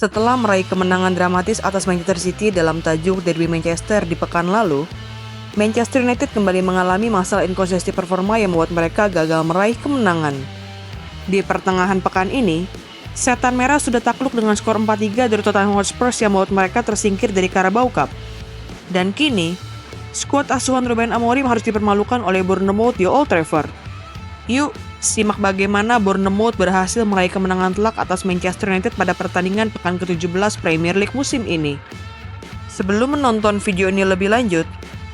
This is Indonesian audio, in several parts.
Setelah meraih kemenangan dramatis atas Manchester City dalam tajuk Derby Manchester di pekan lalu, Manchester United kembali mengalami masalah inkonsistensi performa yang membuat mereka gagal meraih kemenangan. Di pertengahan pekan ini, Setan Merah sudah takluk dengan skor 4-3 dari Tottenham Hotspur yang membuat mereka tersingkir dari Carabao Cup. Dan kini, skuad asuhan Ruben Amorim harus dipermalukan oleh Bournemouth di Old Trafford. Yuk, simak bagaimana Bournemouth berhasil meraih kemenangan telak atas Manchester United pada pertandingan pekan ke-17 Premier League musim ini. Sebelum menonton video ini lebih lanjut,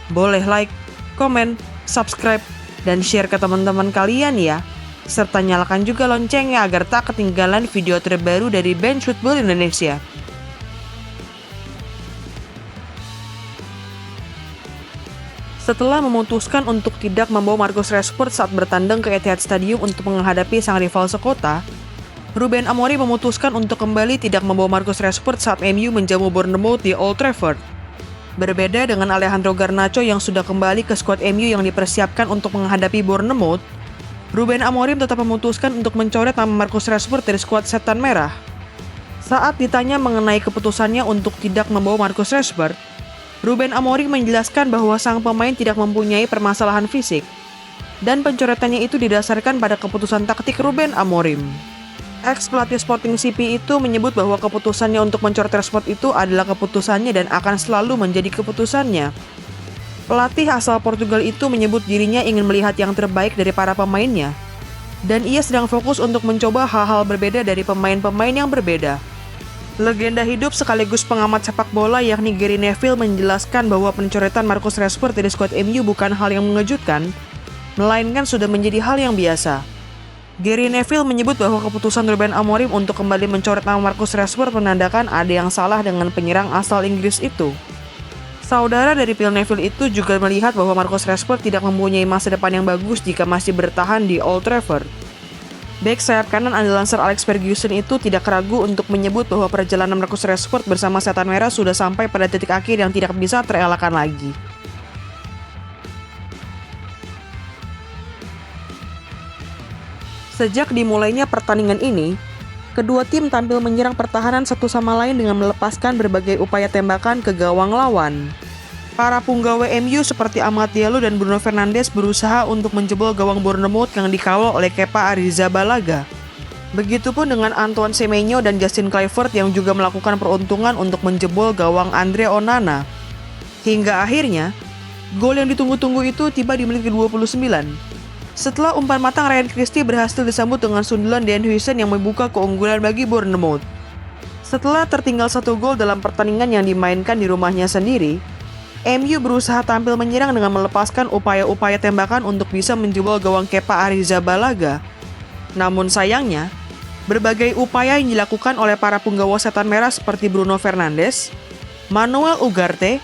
boleh like, komen, subscribe, dan share ke teman-teman kalian ya. Serta nyalakan juga loncengnya agar tak ketinggalan video terbaru dari Bench Football Indonesia. Setelah memutuskan untuk tidak membawa Marcus Rashford saat bertandang ke Etihad Stadium untuk menghadapi sang rival sekota, Ruben Amorim memutuskan untuk kembali tidak membawa Marcus Rashford saat MU menjamu Bournemouth di Old Trafford. Berbeda dengan Alejandro Garnacho yang sudah kembali ke skuad MU yang dipersiapkan untuk menghadapi Bournemouth, Ruben Amorim tetap memutuskan untuk mencoret nama Marcus Rashford dari skuad Setan Merah. Saat ditanya mengenai keputusannya untuk tidak membawa Marcus Rashford, Ruben Amorim menjelaskan bahwa sang pemain tidak mempunyai permasalahan fisik, dan pencoretannya itu didasarkan pada keputusan taktik Ruben Amorim. Ex-pelatih Sporting CP itu menyebut bahwa keputusannya untuk mencoret Rashford itu adalah keputusannya dan akan selalu menjadi keputusannya. Pelatih asal Portugal itu menyebut dirinya ingin melihat yang terbaik dari para pemainnya, dan ia sedang fokus untuk mencoba hal-hal berbeda dari pemain-pemain yang berbeda. Legenda hidup sekaligus pengamat sepak bola yakni Gary Neville menjelaskan bahwa pencoretan Marcus Rashford dari skuad MU bukan hal yang mengejutkan, melainkan sudah menjadi hal yang biasa. Gary Neville menyebut bahwa keputusan Ruben Amorim untuk kembali mencoret nama Marcus Rashford menandakan ada yang salah dengan penyerang asal Inggris itu. Saudara dari Phil Neville itu juga melihat bahwa Marcus Rashford tidak mempunyai masa depan yang bagus jika masih bertahan di Old Trafford. Bek sayap kanan andalan Sir Alex Ferguson itu tidak ragu untuk menyebut bahwa perjalanan Marcus Rashford bersama Setan Merah sudah sampai pada titik akhir yang tidak bisa terelakkan lagi. Sejak dimulainya pertandingan ini, kedua tim tampil menyerang pertahanan satu sama lain dengan melepaskan berbagai upaya tembakan ke gawang lawan. Para punggawa MU seperti Amad Diallo dan Bruno Fernandes berusaha untuk menjebol gawang Bournemouth yang dikawal oleh Kepa Arrizabalaga. Begitupun dengan Antoine Semenyo dan Justin Kluivert yang juga melakukan peruntungan untuk menjebol gawang Andre Onana. Hingga akhirnya, gol yang ditunggu-tunggu itu tiba di menit ke-29. Setelah umpan matang, Ryan Christie berhasil disambut dengan sundulan Dan Huijsen yang membuka keunggulan bagi Bournemouth. Setelah tertinggal 1 gol dalam pertandingan yang dimainkan di rumahnya sendiri, MU berusaha tampil menyerang dengan melepaskan upaya-upaya tembakan untuk bisa menjebol gawang Kepa Arrizabalaga. Namun sayangnya, berbagai upaya yang dilakukan oleh para punggawa Setan Merah seperti Bruno Fernandes, Manuel Ugarte,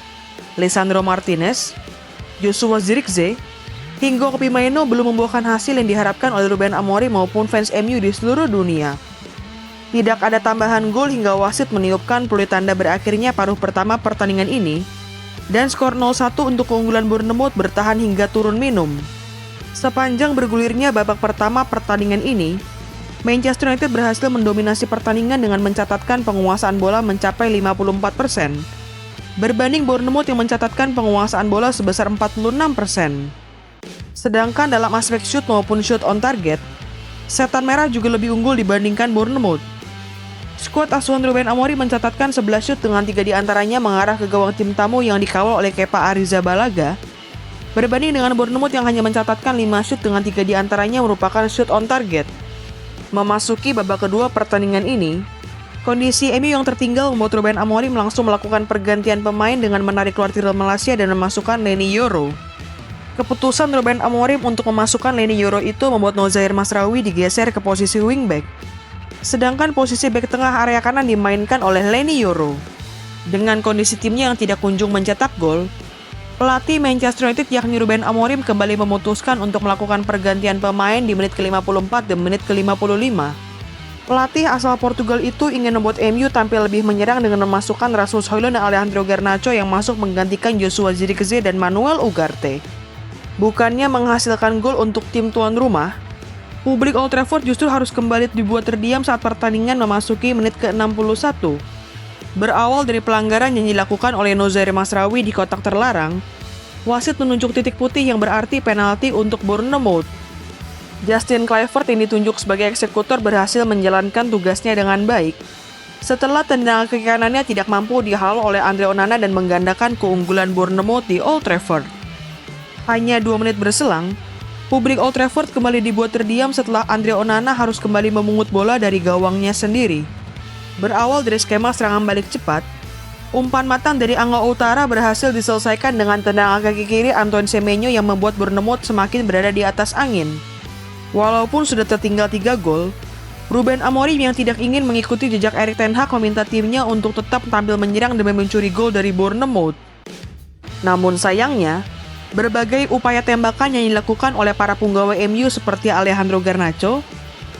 Lisandro Martinez, Joshua Zirkzee, hingga Kobbie Mainoo belum membuahkan hasil yang diharapkan oleh Ruben Amorim maupun fans MU di seluruh dunia. Tidak ada tambahan gol hingga wasit meniupkan peluit tanda berakhirnya paruh pertama pertandingan ini, dan skor 0-1 untuk keunggulan Bournemouth bertahan hingga turun minum. Sepanjang bergulirnya babak pertama pertandingan ini, Manchester United berhasil mendominasi pertandingan dengan mencatatkan penguasaan bola mencapai 54%, berbanding Bournemouth yang mencatatkan penguasaan bola sebesar 46%. Sedangkan dalam aspek shoot maupun shoot on target, Setan Merah juga lebih unggul dibandingkan Bournemouth. Skuad asuhan Ruben Amorim mencatatkan 11 shoot dengan 3 diantaranya mengarah ke gawang tim tamu yang dikawal oleh Kepa Arrizabalaga, berbanding dengan Bournemouth yang hanya mencatatkan 5 shoot dengan 3 diantaranya merupakan shoot on target. Memasuki babak kedua pertandingan ini, kondisi MU yang tertinggal membuat Ruben Amorim langsung melakukan pergantian pemain dengan menarik keluar Tyrell Malacia dan memasukkan Leny Yoro. Keputusan Ruben Amorim untuk memasukkan Leny Yoro itu membuat Nozair Mazraoui digeser ke posisi wingback, sedangkan posisi bek tengah area kanan dimainkan oleh Leny Yoro. Dengan kondisi timnya yang tidak kunjung mencetak gol, pelatih Manchester United yakni Ruben Amorim kembali memutuskan untuk melakukan pergantian pemain di menit ke-54 dan menit ke-55. Pelatih asal Portugal itu ingin membuat MU tampil lebih menyerang dengan memasukkan Rasmus Højlund dan Alejandro Garnacho yang masuk menggantikan Joshua Zirkzee dan Manuel Ugarte. Bukannya menghasilkan gol untuk tim tuan rumah, publik Old Trafford justru harus kembali dibuat terdiam saat pertandingan memasuki menit ke-61. Berawal dari pelanggaran yang dilakukan oleh Nozair Mazraoui di kotak terlarang, wasit menunjuk titik putih yang berarti penalti untuk Bournemouth. Justin Kluivert yang ditunjuk sebagai eksekutor berhasil menjalankan tugasnya dengan baik setelah tendangan kaki kanannya tidak mampu dihalau oleh Andre Onana dan menggandakan keunggulan Bournemouth di Old Trafford. Hanya 2 menit berselang, publik Old Trafford kembali dibuat terdiam setelah Andre Onana harus kembali memungut bola dari gawangnya sendiri. Berawal dari skema serangan balik cepat, umpan matang dari Angga Utara berhasil diselesaikan dengan tendangan kaki kiri Antoine Semenyo yang membuat Bournemouth semakin berada di atas angin. Walaupun sudah tertinggal 3 gol, Ruben Amorim yang tidak ingin mengikuti jejak Erik ten Hag meminta timnya untuk tetap tampil menyerang demi mencuri gol dari Bournemouth. Namun sayangnya, berbagai upaya tembakan yang dilakukan oleh para punggawa MU seperti Alejandro Garnacho,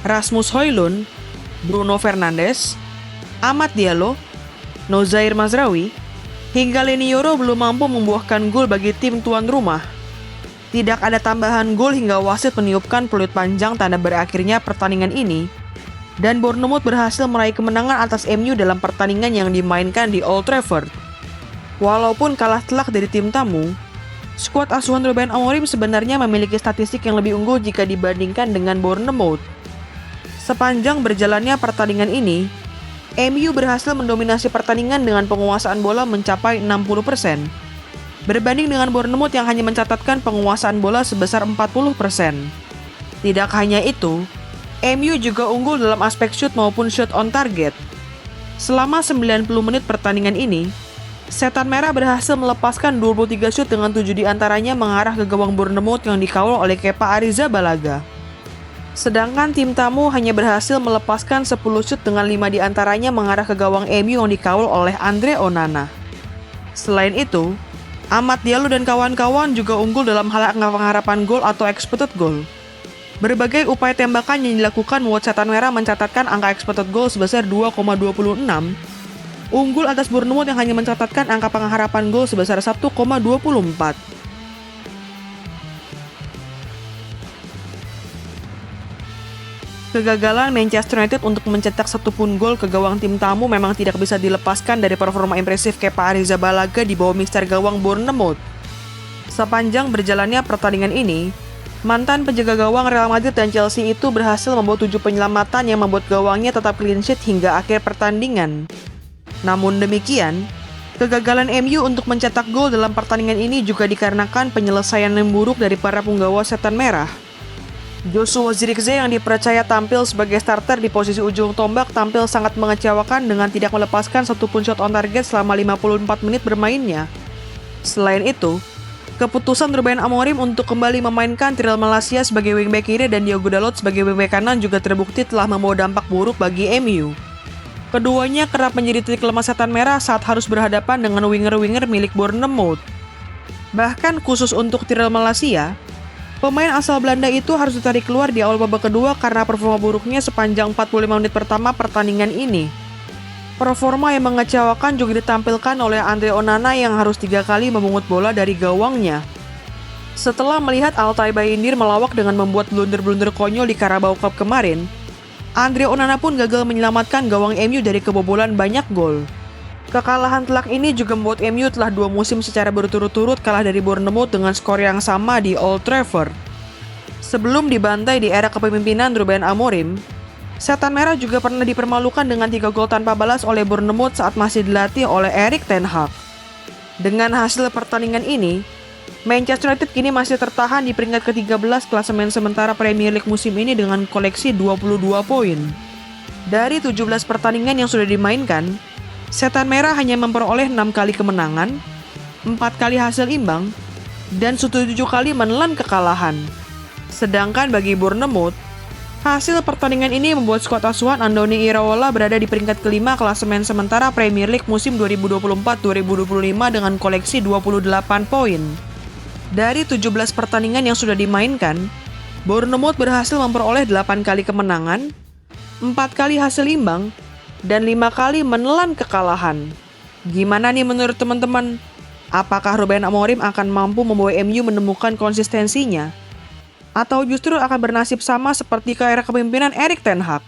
Rasmus Højlund, Bruno Fernandes, Amad Diallo, Nozair Mazraoui, hingga Leny Yoro belum mampu membuahkan gol bagi tim tuan rumah. Tidak ada tambahan gol hingga wasit meniupkan peluit panjang tanda berakhirnya pertandingan ini, dan Bournemouth berhasil meraih kemenangan atas MU dalam pertandingan yang dimainkan di Old Trafford. Walaupun kalah telak dari tim tamu, skuad asuhan Ruben Amorim sebenarnya memiliki statistik yang lebih unggul jika dibandingkan dengan Bournemouth. Sepanjang berjalannya pertandingan ini, MU berhasil mendominasi pertandingan dengan penguasaan bola mencapai 60%, berbanding dengan Bournemouth yang hanya mencatatkan penguasaan bola sebesar 40%. Tidak hanya itu, MU juga unggul dalam aspek shoot maupun shot on target. Selama 90 menit pertandingan ini, Setan Merah berhasil melepaskan 23 shoot dengan 7 diantaranya mengarah ke gawang Bournemouth yang dikawal oleh Kepa Arrizabalaga. Sedangkan tim tamu hanya berhasil melepaskan 10 shoot dengan 5 diantaranya mengarah ke gawang MU yang dikawal oleh Andre Onana. Selain itu, Amad Diallo dan kawan-kawan juga unggul dalam hal pengharapan gol atau expected goal. Berbagai upaya tembakan yang dilakukan membuat Setan Merah mencatatkan angka expected goal sebesar 2,26, unggul atas Bournemouth yang hanya mencatatkan angka pengharapan gol sebesar 1,24. Kegagalan Manchester United untuk mencetak satupun gol ke gawang tim tamu memang tidak bisa dilepaskan dari performa impresif Kepa Arrizabalaga di bawah mixer gawang Bournemouth. Sepanjang berjalannya pertandingan ini, mantan penjaga gawang Real Madrid dan Chelsea itu berhasil membawa 7 penyelamatan yang membuat gawangnya tetap clean sheet hingga akhir pertandingan. Namun demikian, kegagalan MU untuk mencetak gol dalam pertandingan ini juga dikarenakan penyelesaian yang buruk dari para punggawa Setan Merah. Joshua Zirkzee yang dipercaya tampil sebagai starter di posisi ujung tombak tampil sangat mengecewakan dengan tidak melepaskan satupun shot on target selama 54 menit bermainnya. Selain itu, keputusan Ruben Amorim untuk kembali memainkan Tyrell Malacia sebagai wingback kiri dan Diogo Dalot sebagai wingback kanan juga terbukti telah membawa dampak buruk bagi MU. Keduanya kerap menjadi titik lemah Setan Merah saat harus berhadapan dengan winger-winger milik Bournemouth. Bahkan khusus untuk Tyrell Malacia, pemain asal Belanda itu harus ditarik keluar di awal babak kedua karena performa buruknya sepanjang 45 menit pertama pertandingan ini. Performa yang mengecewakan juga ditampilkan oleh Andre Onana yang harus 3 kali memungut bola dari gawangnya. Setelah melihat Altay Bayindir melawak dengan membuat blunder-blunder konyol di Carabao Cup kemarin, Andre Onana pun gagal menyelamatkan gawang MU dari kebobolan banyak gol. Kekalahan telak ini juga membuat MU telah 2 musim secara berturut-turut kalah dari Bournemouth dengan skor yang sama di Old Trafford. Sebelum dibantai di era kepemimpinan Ruben Amorim, Setan Merah juga pernah dipermalukan dengan 3 gol tanpa balas oleh Bournemouth saat masih dilatih oleh Erik ten Hag. Dengan hasil pertandingan ini, Manchester United kini masih tertahan di peringkat ke-13 klasemen sementara Premier League musim ini dengan koleksi 22 poin. Dari 17 pertandingan yang sudah dimainkan, Setan Merah hanya memperoleh 6 kali kemenangan, 4 kali hasil imbang, dan 7 kali menelan kekalahan. Sedangkan bagi Bournemouth, hasil pertandingan ini membuat skuad asuhan Andoni Iraola berada di peringkat kelima klasemen sementara Premier League musim 2024-2025 dengan koleksi 28 poin. Dari 17 pertandingan yang sudah dimainkan, Bournemouth berhasil memperoleh 8 kali kemenangan, 4 kali hasil imbang, dan 5 kali menelan kekalahan. Gimana nih menurut teman-teman? Apakah Ruben Amorim akan mampu membawa MU menemukan konsistensinya? Atau justru akan bernasib sama seperti ke era kepemimpinan Erik ten Hag?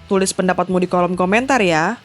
Tulis pendapatmu di kolom komentar ya.